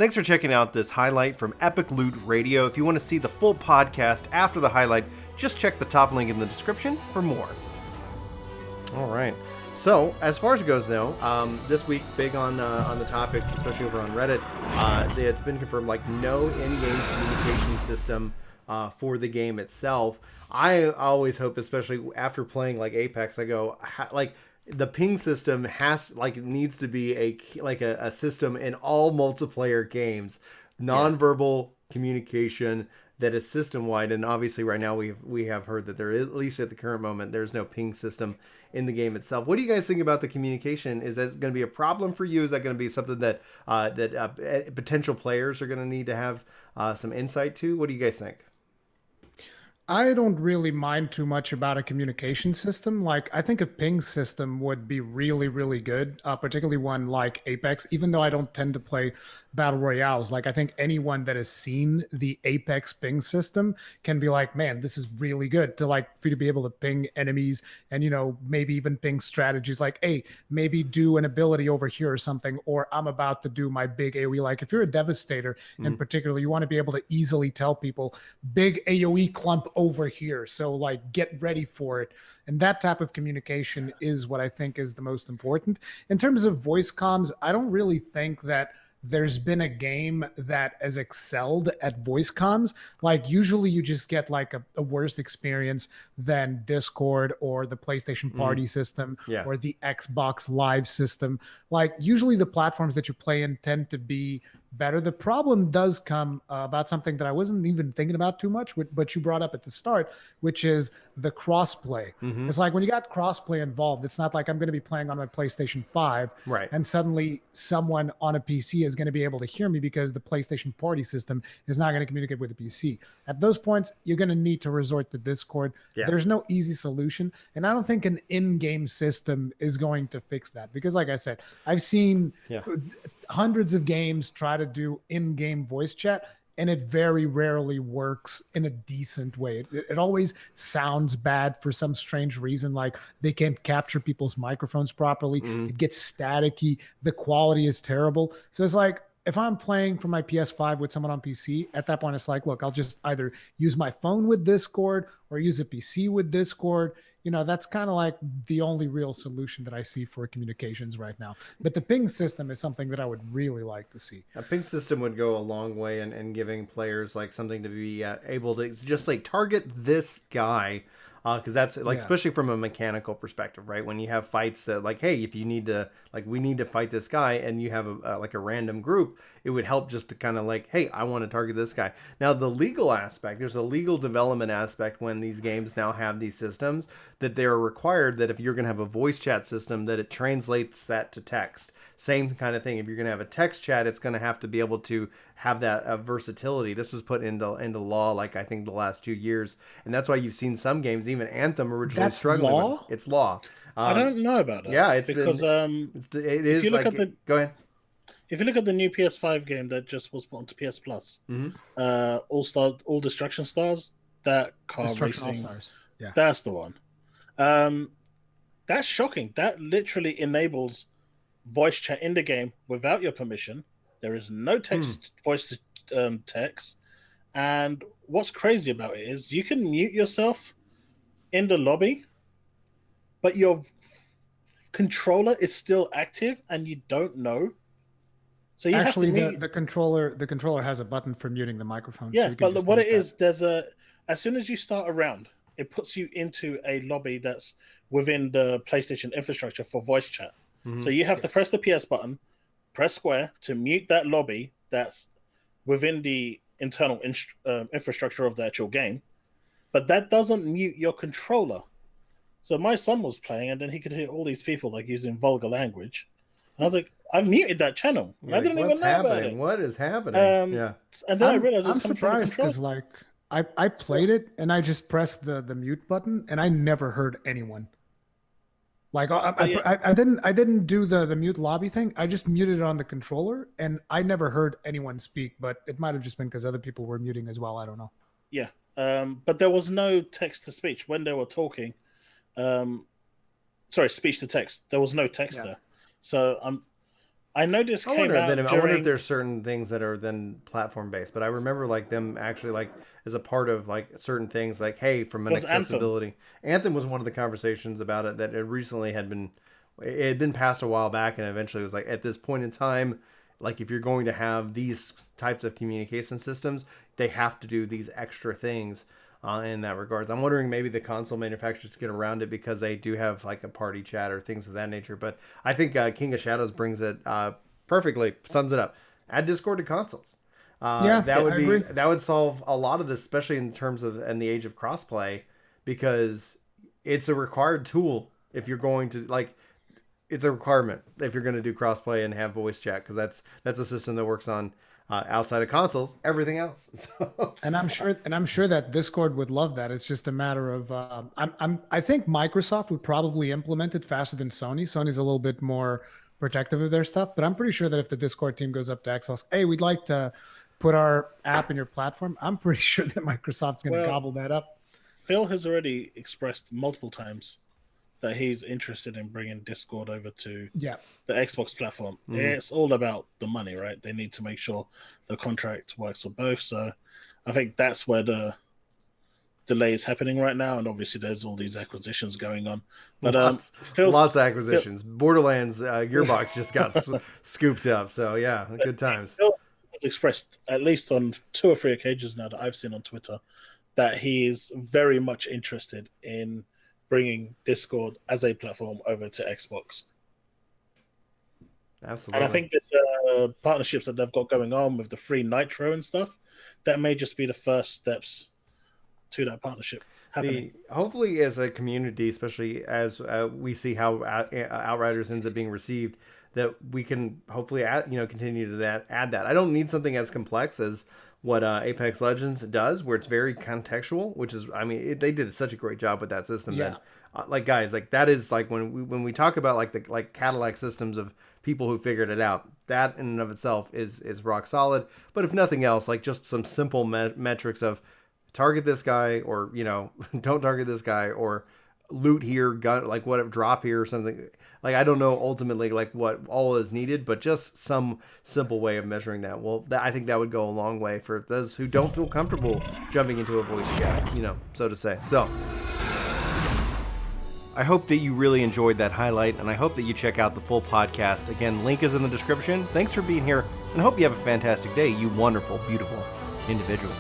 Thanks for checking out this highlight from Epic Loot Radio. If you want to see the full podcast after the highlight, just check the top link in the description for more. All right. So, as far as it goes now, this week, big on the topics, especially over on Reddit, it's been confirmed, like, no in-game communication system for the game itself. I always hope, especially after playing, like, Apex, I go, like, the ping system needs to be a system in all multiplayer games, nonverbal communication that is system-wide. And obviously right now we have heard that there is, at least at the current moment, there's no ping system in the game itself. What do you guys think about the communication? Is that going to be a problem for you? Is that going to be something that potential players are going to need to have some insight to? What do you guys think? I don't really mind too much about a communication system. Like, I think a ping system would be really, really good, particularly one like Apex, even though I don't tend to play battle royales. Like, I think anyone that has seen the Apex ping system can be like, man, this is really good to, like, for you to be able to ping enemies and, you know, maybe even ping strategies like, hey, maybe do an ability over here or something, or I'm about to do my big AoE. Like, if you're a Devastator in particular, you want to be able to easily tell people big AoE clump over here, so like get ready for it. And that type of communication is what I think is the most important. In terms of voice comms, I don't really think that there's been a game that has excelled at voice comms. Like, usually you just get like a worse experience than Discord or the PlayStation Party system or the Xbox Live system. Like, usually the platforms that you play in tend to be better. The problem does come about something that I wasn't even thinking about too much, but you brought up at the start, which is the crossplay. It's like when you got crossplay involved, it's not like I'm going to be playing on my PlayStation 5 and suddenly someone on a PC is going to be able to hear me because the PlayStation Party system is not going to communicate with the PC. At those points, you're going to need to resort to Discord. There's no easy solution. And I don't think an in-game system is going to fix that because, like I said, I've seen hundreds of games try to do in-game voice chat, and it very rarely works in a decent way. It always sounds bad for some strange reason, like they can't capture people's microphones properly. It gets staticky. The quality is terrible. So it's like, if I'm playing from my PS5 with someone on PC, at that point, it's like, look, I'll just either use my phone with Discord or use a PC with Discord. You know, that's kind of like the only real solution that I see for communications right now. But the ping system is something that I would really like to see. A ping system would go a long way in giving players like something to be able to just like target this guy. Because that's like, especially from a mechanical perspective, right? When you have fights that like, hey, if you need to, like, we need to fight this guy, and you have like a random group, it would help just to kind of like, hey, I want to target this guy. Now, the legal aspect, there's a legal development aspect when these games now have these systems that they're required that if you're going to have a voice chat system, that it translates that to text. Same kind of thing. If you're going to have a text chat, it's going to have to be able to have that versatility. This was put into law, like, I think the last 2 years. And that's why you've seen some games, even Anthem originally That's struggling law? with. It's law. I don't know about that. Yeah, it's because it is like, go ahead. If you look at the new PS5 game that just was put onto PS Plus, All Destruction Stars, that car Destruction racing, All-Stars. Yeah. that's the one. That's shocking. That literally enables voice chat in the game without your permission. There is no text, voice to text. And what's crazy about it is you can mute yourself in the lobby, but your controller is still active and you don't know. So you Actually, have to the controller has a button for muting the microphone. Yeah, so you can but what it is, there's as soon as you start a round, it puts you into a lobby that's within the PlayStation infrastructure for voice chat. So you have to press the PS button, press square to mute that lobby that's within the internal infrastructure of the actual game. But that doesn't mute your controller. So my son was playing, and then he could hear all these people like using vulgar language. And I was like, I've muted that channel. You're I didn't even know about it. What is happening? And then I realized I'm surprised because, like, I played it and I just pressed the mute button and I never heard anyone. Like, I didn't do the mute lobby thing. I just muted it on the controller and I never heard anyone speak. But it might have just been because other people were muting as well. I don't know. Yeah, but there was no text to speech when they were talking. Sorry, speech to text. There was no text there. So I know this I came wonder, out then, I wonder if during. there's certain things that are then platform based, but I remember like them actually like as a part of like certain things like, hey, from an Was Anthem. accessibility. Anthem was one of the conversations about it that it recently it had been passed a while back, and eventually it was like at this point in time, like if you're going to have these types of communication systems, they have to do these extra things in that regards. I'm wondering maybe the console manufacturers get around it because they do have like a party chat or things of that nature. But I think King of Shadows brings it perfectly, sums it up. Add Discord to consoles. That would I be agree. that would solve a lot of this, especially in terms of in the age of crossplay, because it's a required tool if you're going to like. It's a requirement if you're going to do crossplay and have voice chat, because that's a system that works on outside of consoles, everything else. So, And I'm sure that Discord would love that. It's just a matter of I think Microsoft would probably implement it faster than Sony. Sony's a little bit more protective of their stuff, but I'm pretty sure that if the Discord team goes up to Xbox, hey, we'd like to put our app in your platform, I'm pretty sure that Microsoft's going to Well, gobble that up. Phil has already expressed multiple times that he's interested in bringing Discord over to Yeah. the Xbox platform. It's all about the money, right? They need to make sure the contract works for both. So I think that's where the delay is happening right now. And obviously, there's all these acquisitions going on. But lots of acquisitions. Borderlands Gearbox just got scooped up. So yeah, good times. Phil has expressed, at least on 2 or 3 occasions now that I've seen on Twitter, that he is very much interested in bringing Discord as a platform over to Xbox. Absolutely. And I think there's partnerships that they've got going on with the free Nitro and stuff. That may just be the first steps to that partnership happening. Hopefully, as a community, especially as we see how Outriders ends up being received, that we can hopefully continue to add that. I don't need something as complex as what Apex Legends does, where it's very contextual, which is, I mean, they did such a great job with that system. Yeah. That, like guys, like that is like when we talk about like the Cadillac systems of people who figured it out, that in and of itself is rock solid. But if nothing else, like just some simple metrics of target this guy, or don't target this guy, or loot here, gun, like whatever, drop here or something. Like, I don't know ultimately like what all is needed, but just some simple way of measuring that. Well, I think that would go a long way for those who don't feel comfortable jumping into a voice chat, so to say. So I hope that you really enjoyed that highlight, and I hope that you check out the full podcast. Again, link is in the description. Thanks for being here, and hope you have a fantastic day, you wonderful, beautiful individual.